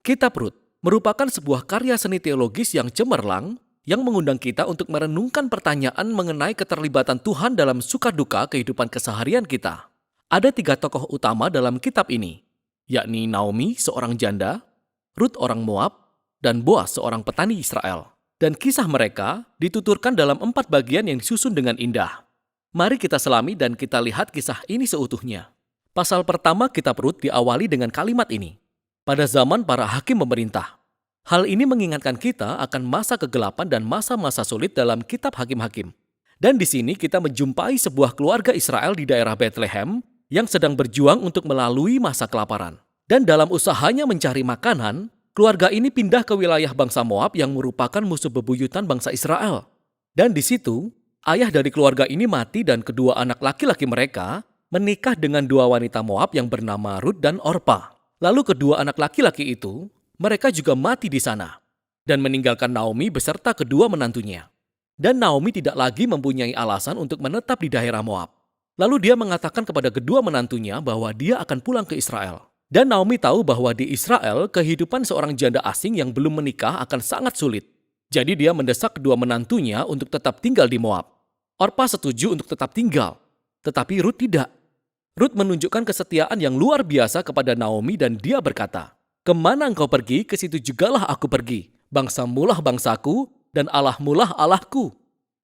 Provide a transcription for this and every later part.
Kitab Rut merupakan sebuah karya seni teologis yang cemerlang yang mengundang kita untuk merenungkan pertanyaan mengenai keterlibatan Tuhan dalam suka duka kehidupan keseharian kita. Ada 3 tokoh utama dalam kitab ini, yakni Naomi, seorang janda, Rut orang Moab, dan Boas, seorang petani Israel. Dan kisah mereka dituturkan dalam 4 bagian yang disusun dengan indah. Mari kita selami dan kita lihat kisah ini seutuhnya. Pasal pertama kitab Rut diawali dengan kalimat ini. Pada zaman para hakim pemerintah. Hal ini mengingatkan kita akan masa kegelapan dan masa-masa sulit dalam kitab Hakim-Hakim. Dan di sini kita menjumpai sebuah keluarga Israel di daerah Bethlehem yang sedang berjuang untuk melalui masa kelaparan. Dan dalam usahanya mencari makanan, keluarga ini pindah ke wilayah bangsa Moab yang merupakan musuh bebuyutan bangsa Israel. Dan di situ, ayah dari keluarga ini mati dan kedua anak laki-laki mereka menikah dengan 2 wanita Moab yang bernama Rut dan Orpa. Lalu kedua anak laki-laki itu, mereka juga mati di sana dan meninggalkan Naomi beserta kedua menantunya. Dan Naomi tidak lagi mempunyai alasan untuk menetap di daerah Moab. Lalu dia mengatakan kepada kedua menantunya bahwa dia akan pulang ke Israel. Dan Naomi tahu bahwa di Israel kehidupan seorang janda asing yang belum menikah akan sangat sulit. Jadi dia mendesak kedua menantunya untuk tetap tinggal di Moab. Orpa setuju untuk tetap tinggal, tetapi Rut tidak. Rut menunjukkan kesetiaan yang luar biasa kepada Naomi dan dia berkata, "Kemana engkau pergi, ke situ jugalah aku pergi. Bangsamulah bangsaku dan Allahmulah Allahku."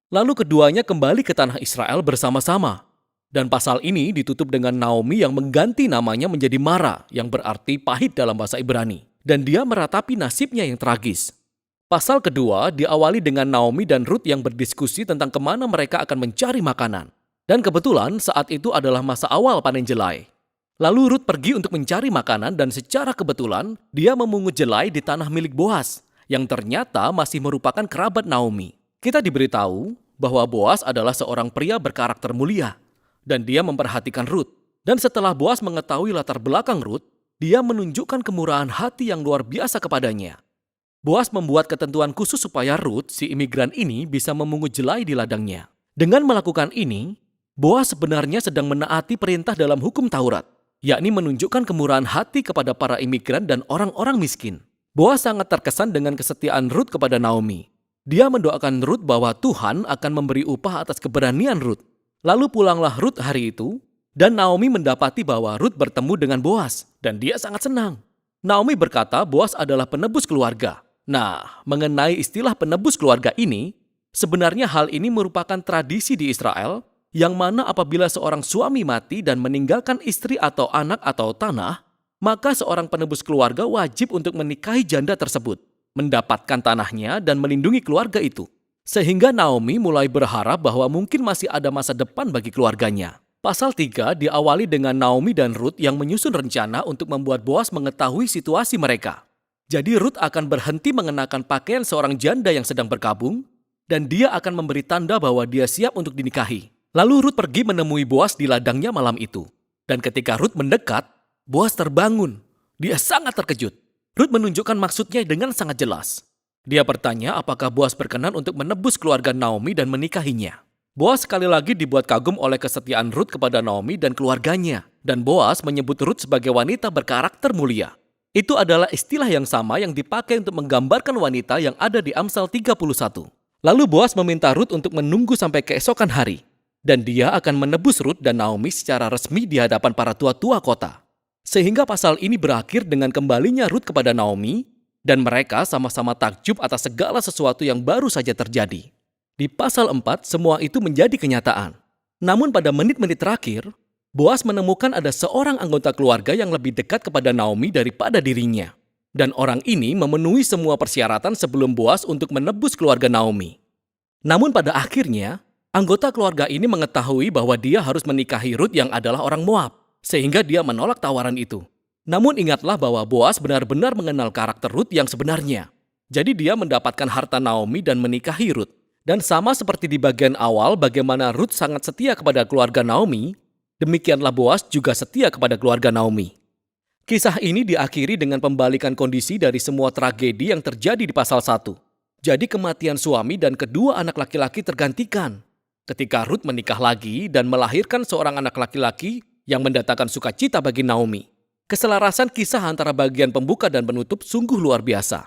Lalu keduanya kembali ke tanah Israel bersama-sama. Dan pasal ini ditutup dengan Naomi yang mengganti namanya menjadi Mara, yang berarti pahit dalam bahasa Ibrani. Dan dia meratapi nasibnya yang tragis. Pasal kedua diawali dengan Naomi dan Rut yang berdiskusi tentang kemana mereka akan mencari makanan. Dan kebetulan saat itu adalah masa awal panen jelai. Lalu Rut pergi untuk mencari makanan dan secara kebetulan dia memungut jelai di tanah milik Boas yang ternyata masih merupakan kerabat Naomi. Kita diberitahu bahwa Boas adalah seorang pria berkarakter mulia dan dia memperhatikan Rut. Dan setelah Boas mengetahui latar belakang Rut, dia menunjukkan kemurahan hati yang luar biasa kepadanya. Boas membuat ketentuan khusus supaya Rut, si imigran ini, bisa memungut jelai di ladangnya. Dengan melakukan ini, Boas sebenarnya sedang menaati perintah dalam hukum Taurat, yakni menunjukkan kemurahan hati kepada para imigran dan orang-orang miskin. Boas sangat terkesan dengan kesetiaan Rut kepada Naomi. Dia mendoakan Rut bahwa Tuhan akan memberi upah atas keberanian Rut. Lalu pulanglah Rut hari itu, dan Naomi mendapati bahwa Rut bertemu dengan Boas, dan dia sangat senang. Naomi berkata Boas adalah penebus keluarga. Nah, mengenai istilah penebus keluarga ini, sebenarnya hal ini merupakan tradisi di Israel, yang mana apabila seorang suami mati dan meninggalkan istri atau anak atau tanah, maka seorang penebus keluarga wajib untuk menikahi janda tersebut, mendapatkan tanahnya dan melindungi keluarga itu. Sehingga Naomi mulai berharap bahwa mungkin masih ada masa depan bagi keluarganya. Pasal 3 diawali dengan Naomi dan Rut yang menyusun rencana untuk membuat Boas mengetahui situasi mereka. Jadi Rut akan berhenti mengenakan pakaian seorang janda yang sedang berkabung, dan dia akan memberi tanda bahwa dia siap untuk dinikahi. Lalu Rut pergi menemui Boas di ladangnya malam itu. Dan ketika Rut mendekat, Boas terbangun. Dia sangat terkejut. Rut menunjukkan maksudnya dengan sangat jelas. Dia bertanya apakah Boas berkenan untuk menebus keluarga Naomi dan menikahinya. Boas sekali lagi dibuat kagum oleh kesetiaan Rut kepada Naomi dan keluarganya. Dan Boas menyebut Rut sebagai wanita berkarakter mulia. Itu adalah istilah yang sama yang dipakai untuk menggambarkan wanita yang ada di Amsal 31. Lalu Boas meminta Rut untuk menunggu sampai keesokan hari. Dan dia akan menebus Rut dan Naomi secara resmi di hadapan para tua-tua kota. Sehingga pasal ini berakhir dengan kembalinya Rut kepada Naomi, dan mereka sama-sama takjub atas segala sesuatu yang baru saja terjadi. Di pasal 4, semua itu menjadi kenyataan. Namun pada menit-menit terakhir, Boas menemukan ada seorang anggota keluarga yang lebih dekat kepada Naomi daripada dirinya. Dan orang ini memenuhi semua persyaratan sebelum Boas untuk menebus keluarga Naomi. Namun pada akhirnya, anggota keluarga ini mengetahui bahwa dia harus menikahi Rut yang adalah orang Moab, sehingga dia menolak tawaran itu. Namun ingatlah bahwa Boas benar-benar mengenal karakter Rut yang sebenarnya. Jadi dia mendapatkan harta Naomi dan menikahi Rut. Dan sama seperti di bagian awal bagaimana Rut sangat setia kepada keluarga Naomi, demikianlah Boas juga setia kepada keluarga Naomi. Kisah ini diakhiri dengan pembalikan kondisi dari semua tragedi yang terjadi di pasal 1. Jadi kematian suami dan kedua anak laki-laki tergantikan. Ketika Rut menikah lagi dan melahirkan seorang anak laki-laki yang mendatangkan sukacita bagi Naomi. Keselarasan kisah antara bagian pembuka dan penutup sungguh luar biasa.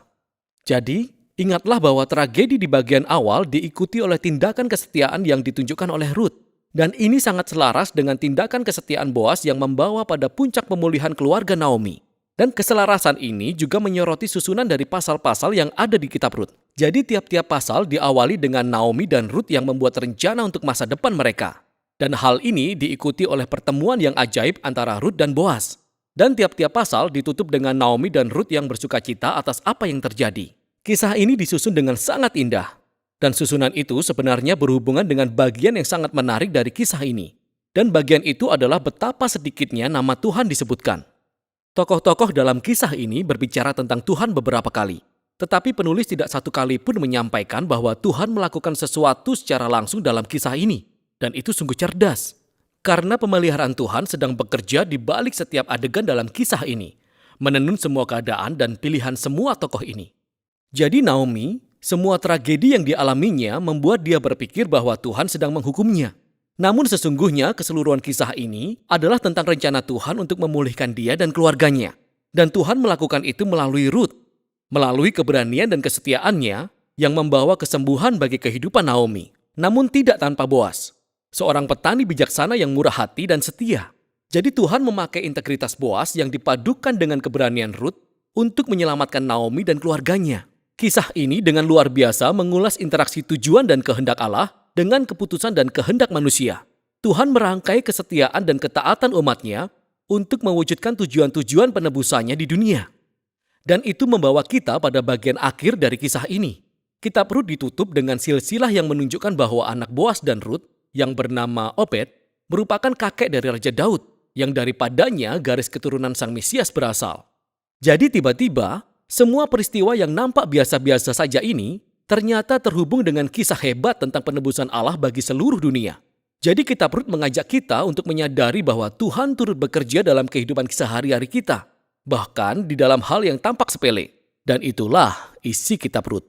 Jadi, ingatlah bahwa tragedi di bagian awal diikuti oleh tindakan kesetiaan yang ditunjukkan oleh Ruth. Dan ini sangat selaras dengan tindakan kesetiaan Boas yang membawa pada puncak pemulihan keluarga Naomi. Dan keselarasan ini juga menyoroti susunan dari pasal-pasal yang ada di kitab Rut. Jadi tiap-tiap pasal diawali dengan Naomi dan Rut yang membuat rencana untuk masa depan mereka. Dan hal ini diikuti oleh pertemuan yang ajaib antara Rut dan Boas. Dan tiap-tiap pasal ditutup dengan Naomi dan Rut yang bersukacita atas apa yang terjadi. Kisah ini disusun dengan sangat indah. Dan susunan itu sebenarnya berhubungan dengan bagian yang sangat menarik dari kisah ini. Dan bagian itu adalah betapa sedikitnya nama Tuhan disebutkan. Tokoh-tokoh dalam kisah ini berbicara tentang Tuhan beberapa kali. Tetapi penulis tidak satu kali pun menyampaikan bahwa Tuhan melakukan sesuatu secara langsung dalam kisah ini. Dan itu sungguh cerdas. Karena pemeliharaan Tuhan sedang bekerja di balik setiap adegan dalam kisah ini, menenun semua keadaan dan pilihan semua tokoh ini. Jadi Naomi, semua tragedi yang dialaminya membuat dia berpikir bahwa Tuhan sedang menghukumnya. Namun sesungguhnya keseluruhan kisah ini adalah tentang rencana Tuhan untuk memulihkan dia dan keluarganya. Dan Tuhan melakukan itu melalui Rut, melalui keberanian dan kesetiaannya yang membawa kesembuhan bagi kehidupan Naomi. Namun tidak tanpa Boas, seorang petani bijaksana yang murah hati dan setia. Jadi Tuhan memakai integritas Boas yang dipadukan dengan keberanian Rut untuk menyelamatkan Naomi dan keluarganya. Kisah ini dengan luar biasa mengulas interaksi tujuan dan kehendak Allah dengan keputusan dan kehendak manusia. Tuhan merangkai kesetiaan dan ketaatan umatnya untuk mewujudkan tujuan-tujuan penebusannya di dunia. Dan itu membawa kita pada bagian akhir dari kisah ini. Kitab Rut ditutup dengan silsilah yang menunjukkan bahwa anak Boas dan Rut yang bernama Obed merupakan kakek dari Raja Daud yang daripadanya garis keturunan Sang Mesias berasal. Jadi tiba-tiba semua peristiwa yang nampak biasa-biasa saja ini ternyata terhubung dengan kisah hebat tentang penebusan Allah bagi seluruh dunia. Jadi kitab Rut mengajak kita untuk menyadari bahwa Tuhan turut bekerja dalam kehidupan sehari-hari kita, bahkan di dalam hal yang tampak sepele. Dan itulah isi kitab Rut.